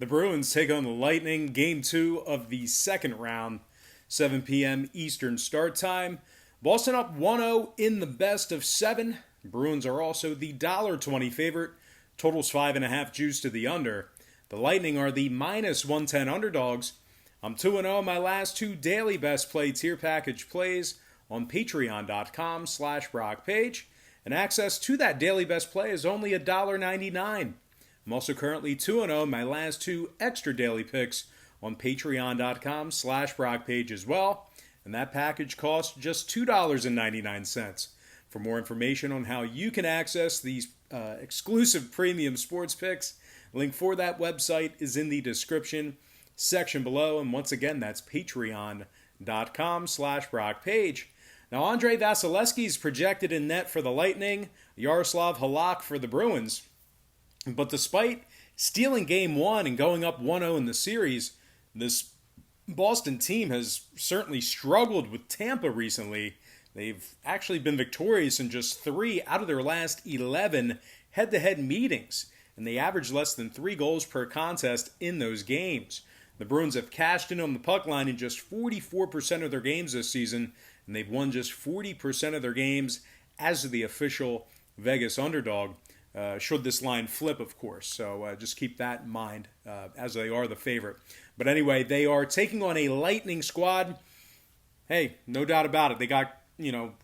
The Bruins take on the Lightning, Game 2 of the second round, 7 p.m. Eastern start time. Boston up 1-0 in the best of 7. Bruins are also the $1.20 favorite. Totals 5.5 juice to the under. The Lightning are the minus 110 underdogs. I'm 2-0 in my last 2 daily best play tier package plays on patreon.com/Brock page. And access to that daily best play is only $1.99. I'm also currently 2-0 in my last 2 extra daily picks on patreon.com/Brock page as well. And that package costs just $2.99. For more information on how you can access these exclusive premium sports picks, link for that website is in the description section below. And once again, that's patreon.com/Brock page. Now, Andrei Vasilevskiy is projected in net for the Lightning, Yaroslav Halak for the Bruins. But despite stealing Game 1 and going up 1-0 in the series, this Boston team has certainly struggled with Tampa recently. They've actually been victorious in just 3 out of their last 11 head-to-head meetings, and they average less than 3 goals per contest in those games. The Bruins have cashed in on the puck line in just 44% of their games this season, and they've won just 40% of their games as the official Vegas underdog. Should this line flip, of course. So just keep that in mind as they are the favorite. But anyway, they are taking on a Lightning squad. Hey, no doubt about it. They got,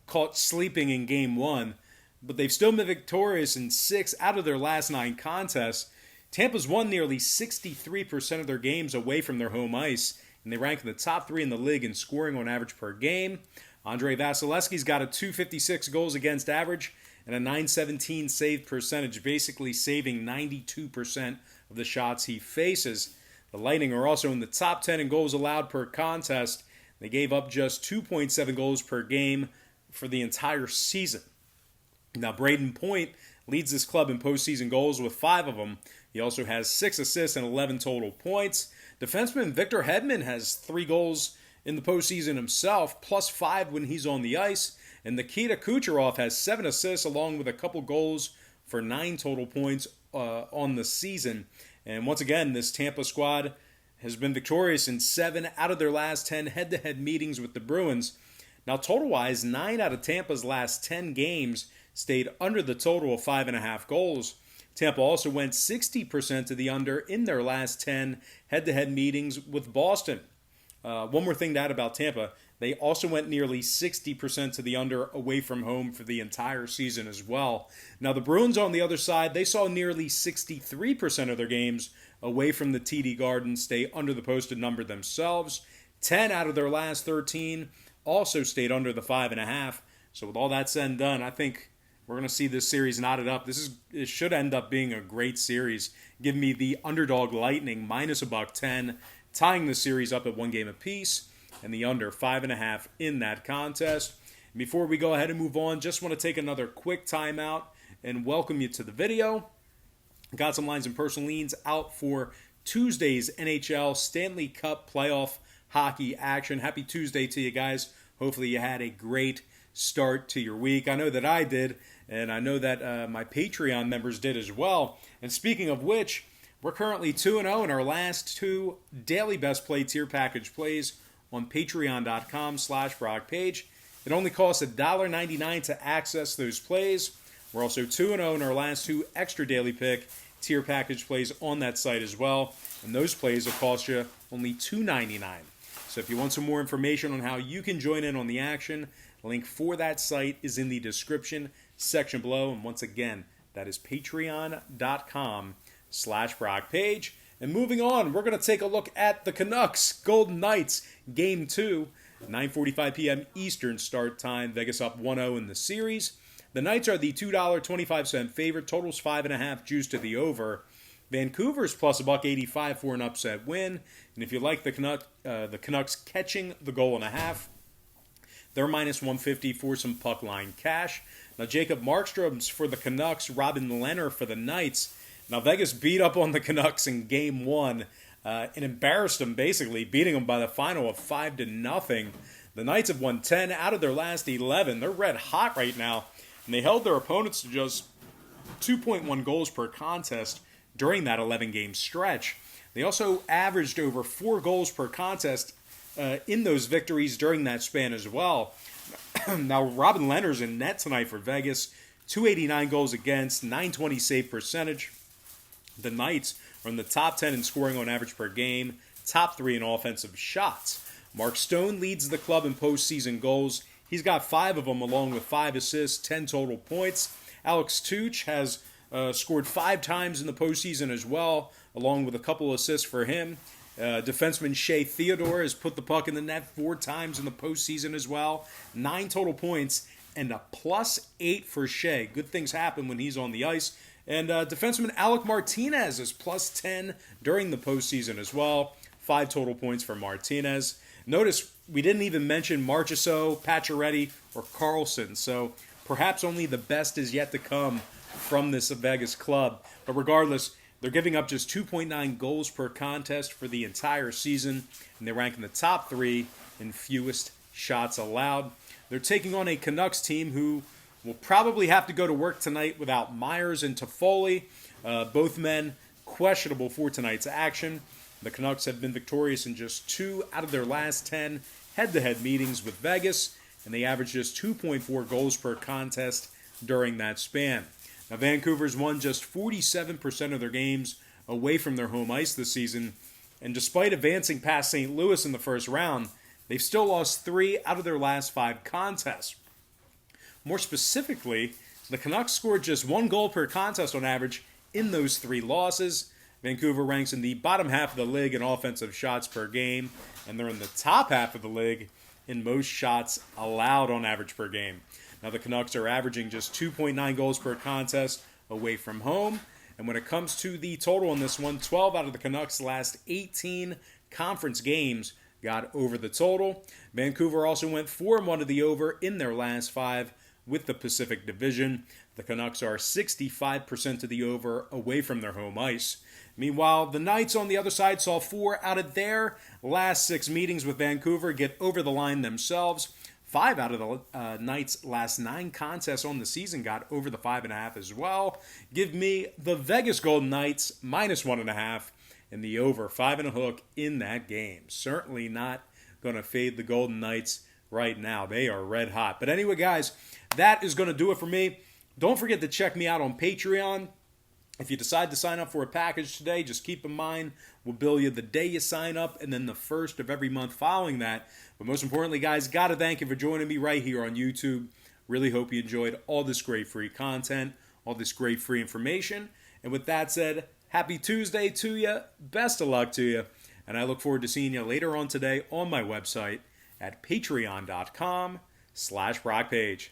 caught sleeping in Game 1. But they've still been victorious in 6 out of their last 9 contests. Tampa's won nearly 63% of their games away from their home ice. And they rank in the top 3 in the league in scoring on average per game. Andrei Vasilevskiy's got a .256 goals against average and a .917 save percentage, basically saving 92% of the shots he faces. The Lightning are also in the top 10 in goals allowed per contest. They gave up just 2.7 goals per game for the entire season. Now, Braden Point leads this club in postseason goals with 5 of them. He also has 6 assists and 11 total points. Defenseman Victor Hedman has 3 goals in the postseason himself, plus 5 when he's on the ice. And Nikita Kucherov has 7 assists along with a couple goals for 9 total points on the season. And once again, this Tampa squad has been victorious in 7 out of their last 10 head-to-head meetings with the Bruins. Now, total-wise, 9 out of Tampa's last 10 games stayed under the total of 5.5 goals. Tampa also went 60% to the under in their last 10 head-to-head meetings with Boston. One more thing to add about Tampa. They also went nearly 60% to the under away from home for the entire season as well. Now, the Bruins on the other side, they saw nearly 63% of their games away from the TD Garden stay under the posted number themselves. 10 out of their last 13 also stayed under the 5.5. So with all that said and done, I think we're going to see this series knotted up. It should end up being a great series. Give me the underdog Lightning minus $1.10, tying the series up at 1 game apiece, and the under 5.5 in that contest. And before we go ahead and move on, just want to take another quick timeout and welcome you to the video. Got some lines and personal leans out for Tuesday's NHL Stanley Cup playoff hockey action. Happy Tuesday to you guys. Hopefully you had a great start to your week. I know that I did, and I know that my Patreon members did as well. And speaking of which, we're currently 2-0 in our last 2 daily best play tier package plays on patreon.com/Brock page. It only costs $1.99 to access those plays. We're also 2-0 in our last 2 extra daily pick tier package plays on that site as well. And those plays will cost you only $2.99. So if you want some more information on how you can join in on the action, link for that site is in the description section below. And once again, that is patreon.com/Brock page. And moving on, we're going to take a look at the Canucks Golden Knights Game 2, 9:45 p.m. Eastern start time. Vegas up 1-0 in the series. The Knights are the $2.25 favorite. Totals 5.5 juice to the over. Vancouver's plus $1.85 for an upset win. And if you like the Canucks catching the goal and a half, they're minus 150 for some puck line cash. Now, Jacob Markstrom's for the Canucks, Robin Lehner for the Knights. Now, Vegas beat up on the Canucks in Game 1 and embarrassed them, basically, beating them by the final of 5-0. The Knights have won 10 out of their last 11. They're red hot right now, and they held their opponents to just 2.1 goals per contest during that 11-game stretch. They also averaged over 4 goals per contest in those victories during that span as well. Now, Robin Lehner's in net tonight for Vegas. 289 goals against, 920 save percentage. The Knights are in the top 10 in scoring on average per game, top 3 in offensive shots. Mark Stone leads the club in postseason goals. He's got 5 of them, along with 5 assists, 10 total points. Alex Tuch has scored 5 times in the postseason as well, along with a couple assists for him. Defenseman Shea Theodore has put the puck in the net 4 times in the postseason as well. 9 total points and a +8 for Shea. Good things happen when he's on the ice. And defenseman Alec Martinez is +10 during the postseason as well. 5 total points for Martinez. Notice we didn't even mention Marchessault, Pacioretty, or Carlson. So perhaps only the best is yet to come from this Vegas club. But regardless, they're giving up just 2.9 goals per contest for the entire season, and they rank in the top 3 in fewest shots allowed. They're taking on a Canucks team who will probably have to go to work tonight without Myers and Toffoli. Both men questionable for tonight's action. The Canucks have been victorious in just 2 out of their last 10 head-to-head meetings with Vegas, and they average just 2.4 goals per contest during that span. Now, Vancouver's won just 47% of their games away from their home ice this season, and despite advancing past St. Louis in the first round, they've still lost 3 out of their last 5 contests. More specifically, the Canucks scored just 1 goal per contest on average in those 3 losses. Vancouver ranks in the bottom half of the league in offensive shots per game, and they're in the top half of the league in most shots allowed on average per game. Now, the Canucks are averaging just 2.9 goals per contest away from home, and when it comes to the total on this one, 12 out of the Canucks' last 18 conference games got over the total. Vancouver also went 4-1 to the over in their last 5 with the Pacific Division. The Canucks are 65% to the over away from their home ice. Meanwhile, the Knights on the other side saw 4 out of their last 6 meetings with Vancouver get over the line themselves. 5 out of the Knights' last 9 contests on the season got over the 5.5 as well. Give me the Vegas Golden Knights -1.5 and the over 5.5 in that game. Certainly not going to fade the Golden Knights right now. They are red hot. But anyway, guys, that is going to do it for me. Don't forget to check me out on Patreon. If you decide to sign up for a package today, just keep in mind we'll bill you the day you sign up and then the first of every month following that. But most importantly, guys, got to thank you for joining me right here on YouTube. Really hope you enjoyed all this great free content, all this great free information. And with that said, happy Tuesday to you. Best of luck to you. And I look forward to seeing you later on today on my website at patreon.com/BrockPage.